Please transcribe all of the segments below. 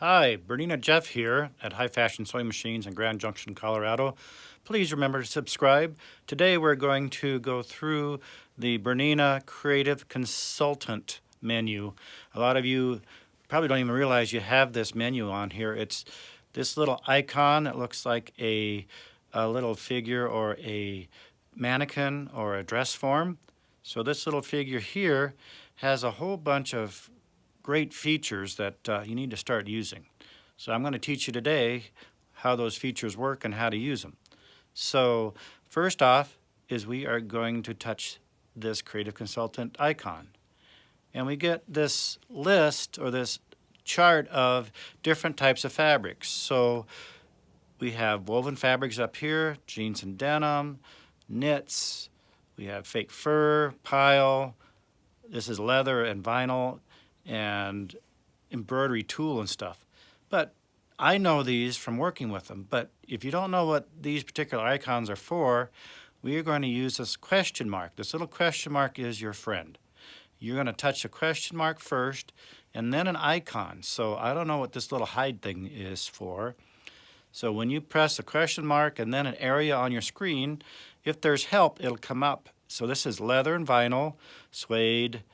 Hi, Bernina Jeff here at High Fashion Sewing Machines in Grand Junction, Colorado. Please remember to subscribe. Today we're going to go through the Bernina Creative Consultant menu. A lot of you probably don't even realize you have this menu on here. It's this little icon that looks like a little figure or a mannequin or a dress form. So this little figure here has a whole bunch of great features that you need to start using. So I'm going to teach you today how those features work and how to use them. So first off is we are going to touch this Creative Consultant icon. And we get this list or this chart of different types of fabrics. So we have woven fabrics up here, jeans and denim, knits, we have fake fur, pile, this is leather and vinyl, and embroidery tulle and stuff. But I know these from working with them. But if you don't know what these particular icons are for, we are going to use this question mark. This little question mark is your friend. You're going to touch a question mark first and then an icon. So I don't know what this little hide thing is for. So when you press a question mark and then an area on your screen, if there's help, it'll come up. So this is leather and vinyl, suede,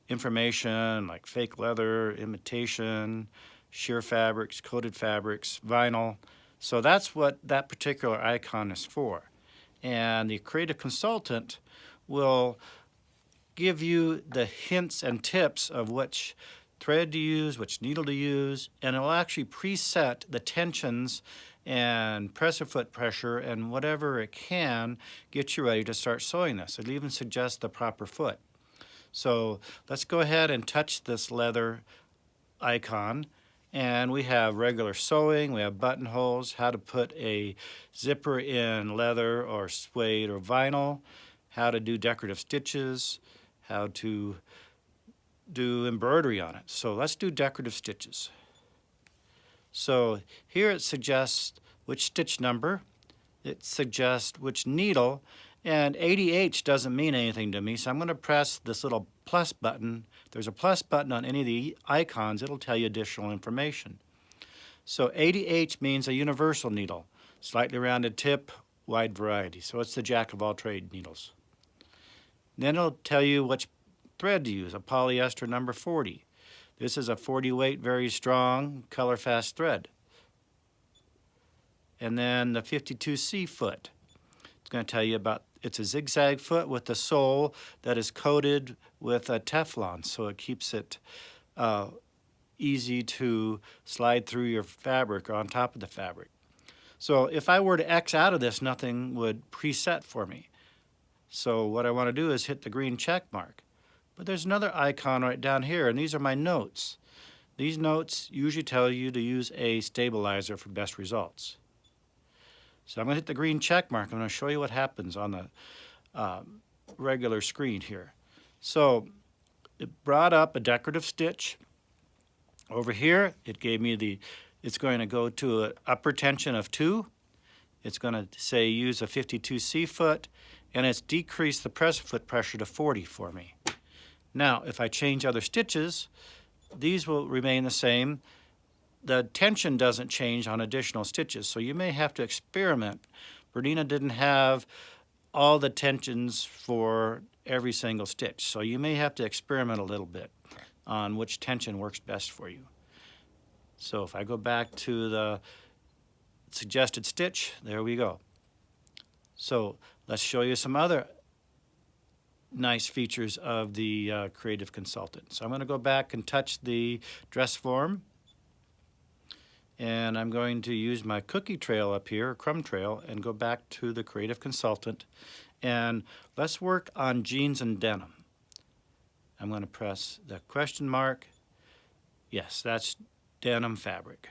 information like fake leather, imitation, sheer fabrics, coated fabrics, vinyl. So that's what that particular icon is for. And the Creative Consultant will give you the hints and tips of which thread to use, which needle to use, and it will actually preset the tensions and presser foot pressure and whatever it can get you ready to start sewing this. It'll even suggest the proper foot. So let's go ahead and touch this leather icon. And we have regular sewing, we have buttonholes, how to put a zipper in leather or suede or vinyl, how to do decorative stitches, how to do embroidery on it. So let's do decorative stitches. So here it suggests which stitch number, it suggests which needle, and 80H doesn't mean anything to me, so I'm going to press this little plus button. If there's a plus button on any of the icons, it'll tell you additional information. So 80H means a universal needle, slightly rounded tip, wide variety. So it's the jack of all trade needles. Then it'll tell you which thread to use, a polyester number 40. This is a 40 weight, very strong, color fast thread. And then the 52C foot. It's going to tell you about, it's a zigzag foot with the sole that is coated with a Teflon, so it keeps it easy to slide through your fabric or on top of the fabric. So if I were to X out of this, nothing would preset for me. So what I want to do is hit the green check mark. But there's another icon right down here, and these are my notes. These notes usually tell you to use a stabilizer for best results. So I'm going to hit the green check mark. I'm going to show you what happens on the regular screen here. So it brought up a decorative stitch. Over here, it gave me it's going to go to an upper tension of 2. It's going to say use a 52C foot, and it's decreased the press foot pressure to 40 for me. Now, if I change other stitches, these will remain the same. The tension doesn't change on additional stitches, so you may have to experiment. Bernina didn't have all the tensions for every single stitch, so you may have to experiment a little bit on which tension works best for you. So if I go back to the suggested stitch, there we go. So let's show you some other nice features of the Creative Consultant. So I'm going to go back and touch the dress form. And I'm going to use my cookie trail up here, crumb trail, and go back to the Creative Consultant. And let's work on jeans and denim. I'm going to press the question mark. Yes, that's denim fabric.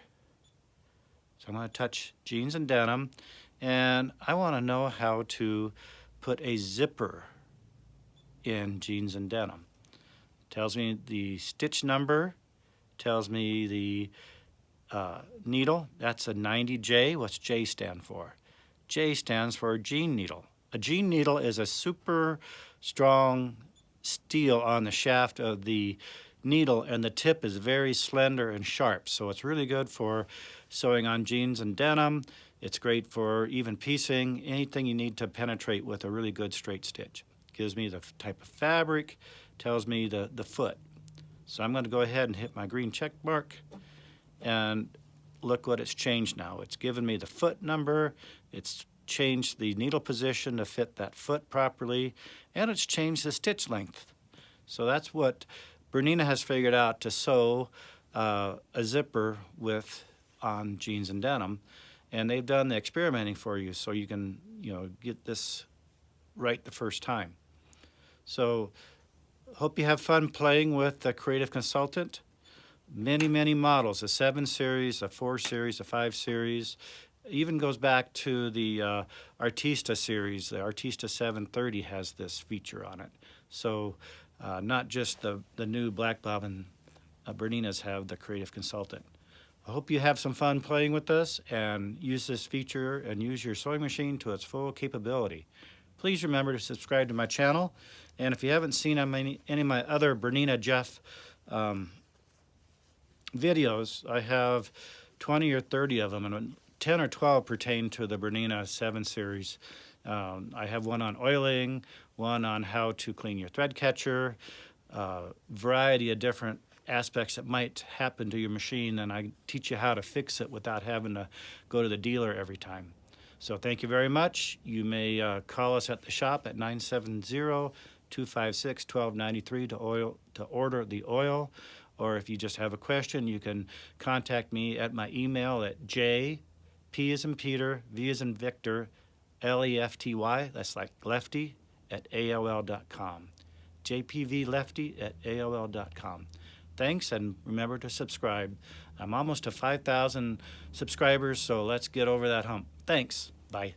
So I'm going to touch jeans and denim. And I want to know how to put a zipper in jeans and denim. Tells me the stitch number, tells me the needle, that's a 90J. What's J stand for? J stands for jean needle. A jean needle is a super strong steel on the shaft of the needle, and the tip is very slender and sharp. So it's really good for sewing on jeans and denim. It's great for even piecing, anything you need to penetrate with a really good straight stitch. Gives me the type of fabric, tells me the foot. So I'm going to go ahead and hit my green check mark, and look what it's changed now. It's given me the foot number, it's changed the needle position to fit that foot properly, and it's changed the stitch length. So that's what Bernina has figured out to sew a zipper with on jeans and denim, and they've done the experimenting for you so you can get this right the first time. So hope you have fun playing with the Creative Consultant. Many models, a 7 series, a 4 series, a 5 series, even goes back to the Artista series. The Artista 730 has this feature on it. So not just the new black bobbin Berninas have the Creative Consultant. I hope you have some fun playing with this and use this feature and use your sewing machine to its full capability. Please remember to subscribe to my channel, and if you haven't seen any of my other Bernina Jeff videos, I have 20 or 30 of them, and 10 or 12 pertain to the Bernina 7 series. I have one on oiling, one on how to clean your thread catcher, variety of different aspects that might happen to your machine, and I teach you how to fix it without having to go to the dealer every time. So thank you very much. You may call us at the shop at 970-256-1293 to order the oil, or if you just have a question, you can contact me at my email at P as in Peter, V as in Victor, LEFTY, that's like lefty, at AOL.com. jpvlefty@aol.com. Thanks, and remember to subscribe. I'm almost to 5,000 subscribers, so let's get over that hump. Thanks. Bye.